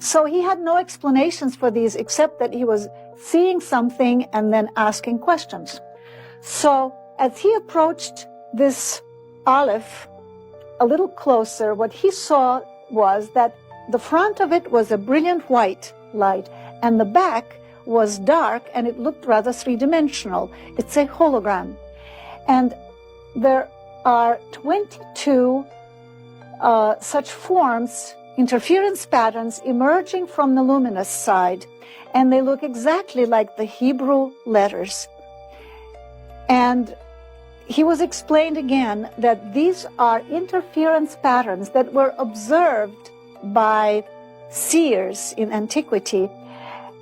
So he had no explanations for these except that he was seeing something and then asking questions. So as he approached this Aleph a little closer, what he saw was that the front of it was a brilliant white light and the back was dark and it looked rather three-dimensional. It's a hologram. And there are 22 such forms, interference patterns emerging from the luminous side, and they look exactly like the Hebrew letters. And he was explained again that these are interference patterns that were observed by seers in antiquity,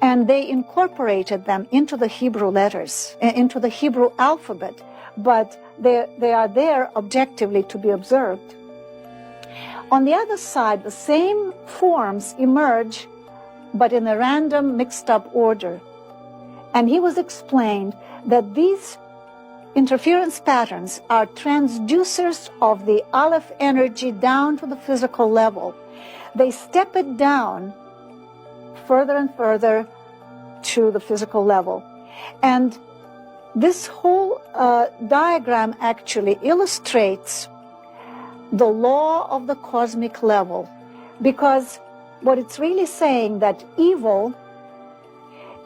and they incorporated them into the Hebrew letters, into the Hebrew alphabet, but they are there objectively to be observed. On the other side, the same forms emerge, but in a random, mixed-up order. And he was explained that these interference patterns are transducers of the Aleph energy down to the physical level. They step it down further and further to the physical level. And this whole diagram actually illustrates the law of the cosmic level, because what it's really saying that evil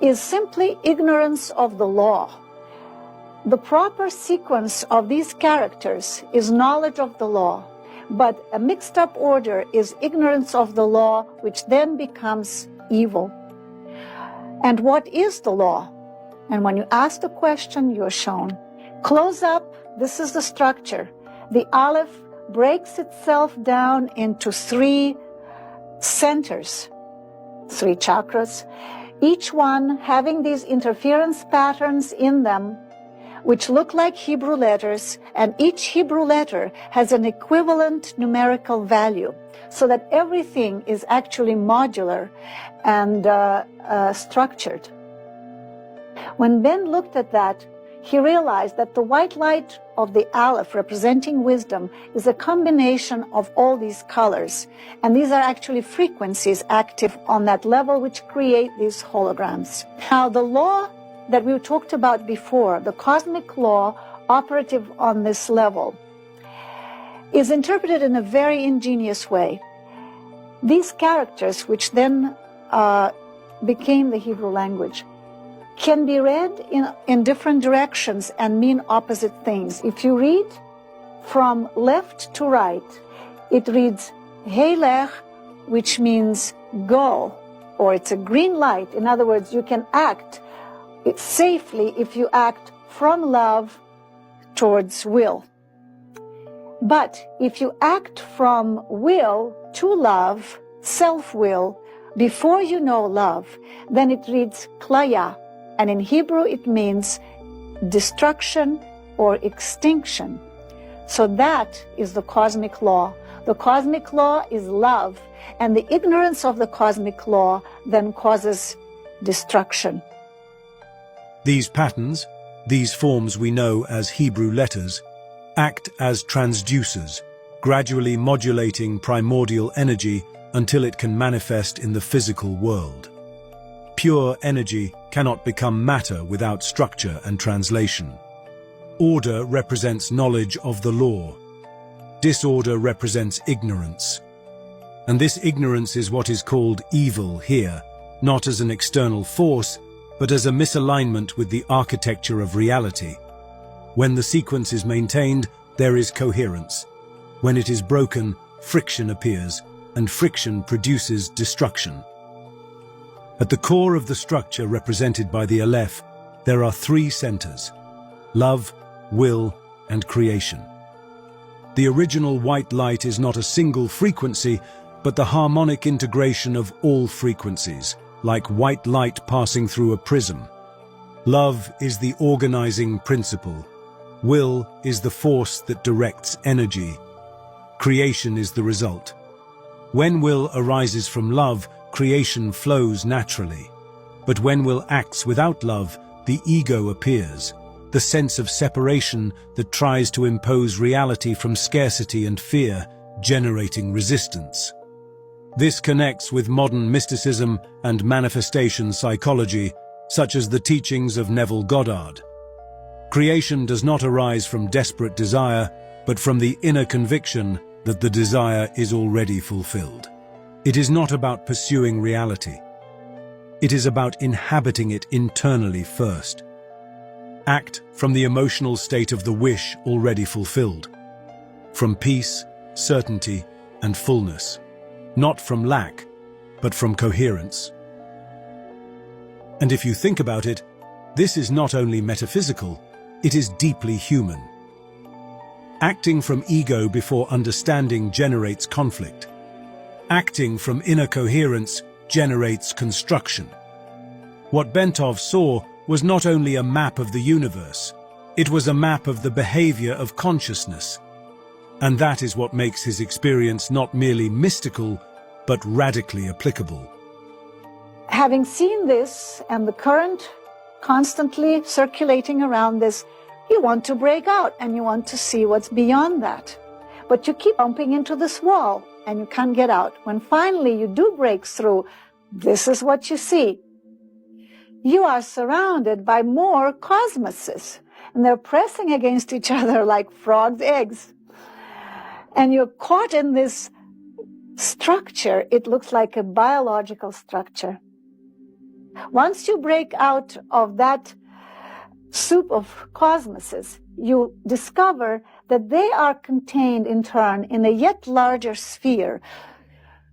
is simply ignorance of the law. The proper sequence of these characters is knowledge of the law, but a mixed up order is ignorance of the law, which then becomes evil. And what is the law? And when you ask the question, you're shown. Close up, this is the structure. The Aleph breaks itself down into 3 centers, 3 chakras, each one having these interference patterns in them, which look like Hebrew letters, and each Hebrew letter has an equivalent numerical value, so that everything is actually modular and structured. When Ben looked at that, he realized that the white light of the Aleph, representing wisdom, is a combination of all these colors. And these are actually frequencies active on that level which create these holograms. Now, the law that we talked about before, the cosmic law operative on this level, is interpreted in a very ingenious way. These characters, which then became the Hebrew language, can be read in different directions and mean opposite things. If you read from left to right, it reads Heilech, which means go, or it's a green light. In other words, you can act safely if you act from love towards will. But if you act from will to love, self-will, before you know love, then it reads klaya. And in Hebrew, it means destruction or extinction. So that is the cosmic law. The cosmic law is love, and the ignorance of the cosmic law then causes destruction. These patterns, these forms we know as Hebrew letters, act as transducers, gradually modulating primordial energy until it can manifest in the physical world. Pure energy cannot become matter without structure and translation. Order represents knowledge of the law. Disorder represents ignorance. And this ignorance is what is called evil here, not as an external force, but as a misalignment with the architecture of reality. When the sequence is maintained, there is coherence. When it is broken, friction appears, and friction produces destruction. At the core of the structure represented by the Aleph, there are 3 centers: love, will, and creation. The original white light is not a single frequency, but the harmonic integration of all frequencies, like white light passing through a prism. Love is the organizing principle. Will is the force that directs energy. Creation is the result. When will arises from love, creation flows naturally. But when will acts without love, the ego appears, the sense of separation that tries to impose reality from scarcity and fear, generating resistance. This connects with modern mysticism and manifestation psychology, such as the teachings of Neville Goddard. Creation does not arise from desperate desire, but from the inner conviction that the desire is already fulfilled. It is not about pursuing reality. It is about inhabiting it internally first. Act from the emotional state of the wish already fulfilled, from peace, certainty, and fullness, not from lack, but from coherence. And if you think about it, this is not only metaphysical, it is deeply human. Acting from ego before understanding generates conflict. Acting from inner coherence generates construction. What Bentov saw was not only a map of the universe, it was a map of the behavior of consciousness. And that is what makes his experience not merely mystical, but radically applicable. Having seen this and the current constantly circulating around this, you want to break out and you want to see what's beyond that. But you keep bumping into this wall and you can't get out. When finally you do break through, this is what you see. You are surrounded by more cosmoses, and they're pressing against each other like frogs' eggs. And you're caught in this structure. It looks like a biological structure. Once you break out of that soup of cosmoses, you discover that they are contained in turn in a yet larger sphere,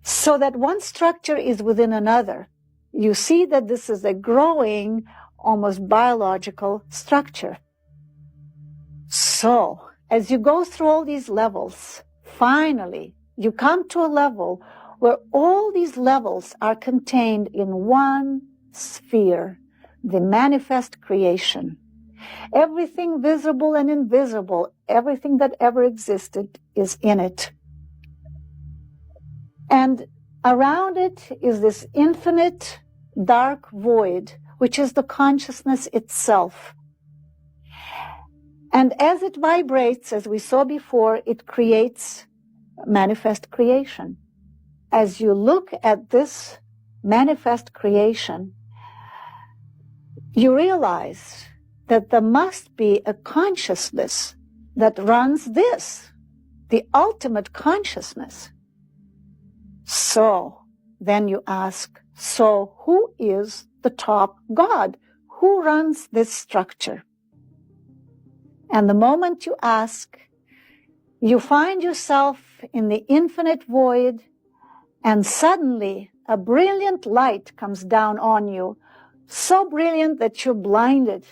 so that one structure is within another. You see that this is a growing, almost biological structure. So, as you go through all these levels, finally, you come to a level where all these levels are contained in one sphere, the manifest creation. Everything visible and invisible, everything that ever existed is in it. And around it is this infinite dark void, which is the consciousness itself. And as it vibrates, as we saw before, it creates manifest creation. As you look at this manifest creation, you realize that there must be a consciousness that runs this, the ultimate consciousness. So then you ask, so who is the top God? Who runs this structure? And the moment you ask, you find yourself in the infinite void, and suddenly a brilliant light comes down on you, so brilliant that you're blinded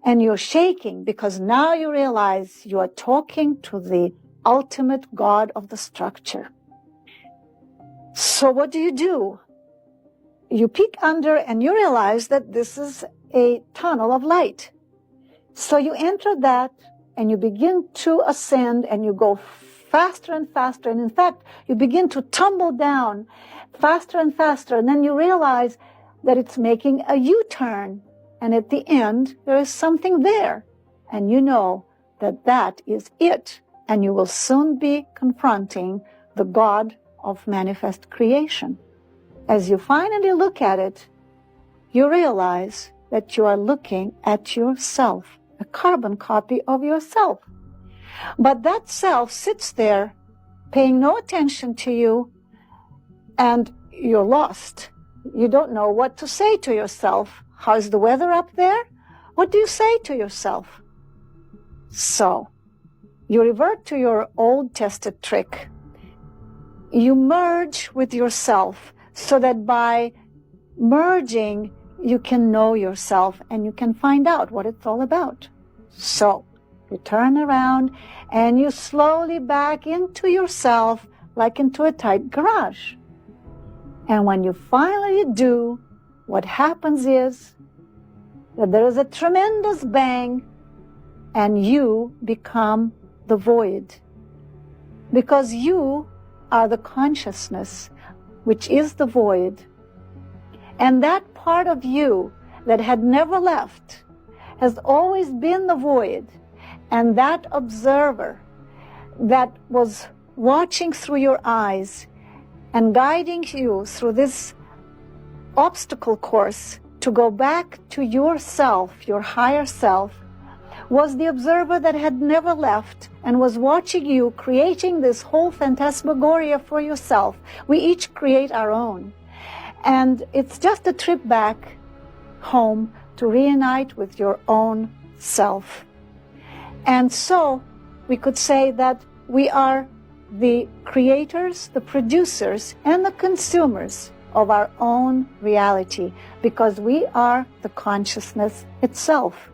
and you're shaking, because now you realize you are talking to the ultimate God of the structure. So what do? You peek under and you realize that this is a tunnel of light. So you enter that and you begin to ascend and you go faster and faster. And in fact, you begin to tumble down faster and faster. And then you realize that it's making a U-turn. And at the end, there is something there. And you know that that is it. And you will soon be confronting the God of manifest creation. As you finally look at it, you realize that you are looking at yourself, a carbon copy of yourself. But that self sits there paying no attention to you, and you're lost. You don't know what to say to yourself. How's the weather up there? What do you say to yourself? So, you revert to your old tested trick. You merge with yourself so that by merging, you can know yourself and you can find out what it's all about. So, you turn around and you slowly back into yourself like into a tight garage. And when you finally do, what happens is that there is a tremendous bang and you become the void. Because you are the consciousness, which is the void. And that part of you that had never left has always been the void. And that observer that was watching through your eyes and guiding you through this obstacle course to go back to yourself, your higher self, was the observer that had never left and was watching you creating this whole phantasmagoria for yourself. We each create our own. And it's just a trip back home to reunite with your own self. And so we could say that we are the creators, the producers, and the consumers of our own reality, because we are the consciousness itself.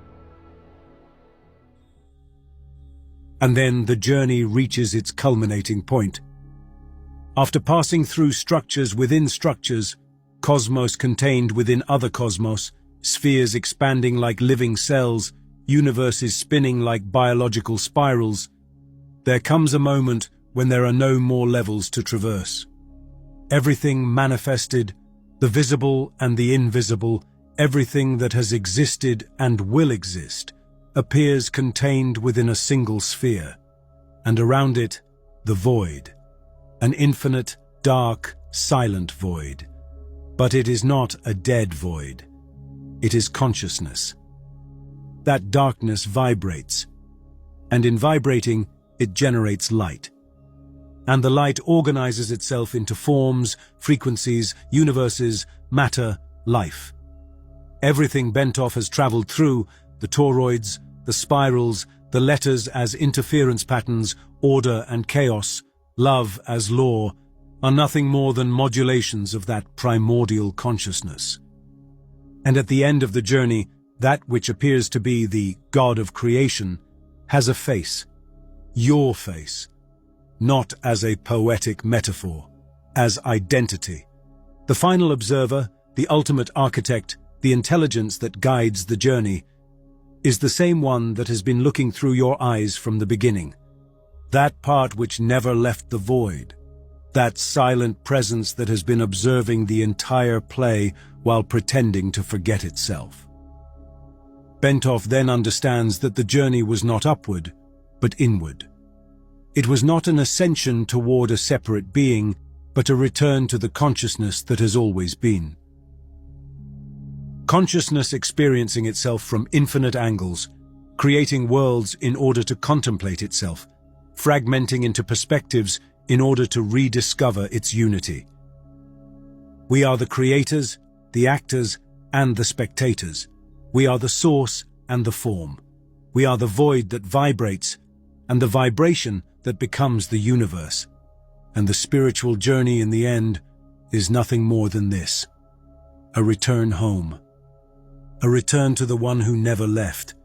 And then the journey reaches its culminating point. After passing through structures within structures, cosmos contained within other cosmos, spheres expanding like living cells, universes spinning like biological spirals, there comes a moment when there are no more levels to traverse. Everything manifested, the visible and the invisible, everything that has existed and will exist, appears contained within a single sphere, and around it, the void, an infinite, dark, silent void. But it is not a dead void. It is consciousness. That darkness vibrates, and in vibrating, it generates light. And the light organizes itself into forms, frequencies, universes, matter, life. Everything Bentov has traveled through, the toroids, the spirals, the letters as interference patterns, order and chaos, love as law, are nothing more than modulations of that primordial consciousness. And at the end of the journey, that which appears to be the God of creation has a face, your face, not as a poetic metaphor, as identity. The final observer, the ultimate architect, the intelligence that guides the journey, is the same one that has been looking through your eyes from the beginning. That part which never left the void. That silent presence that has been observing the entire play while pretending to forget itself. Bentov then understands that the journey was not upward, but inward. It was not an ascension toward a separate being, but a return to the consciousness that has always been. Consciousness experiencing itself from infinite angles, creating worlds in order to contemplate itself, fragmenting into perspectives in order to rediscover its unity. We are the creators, the actors, and the spectators. We are the source and the form. We are the void that vibrates, and the vibration that becomes the universe. And the spiritual journey in the end is nothing more than this: a return home. A return to the one who never left,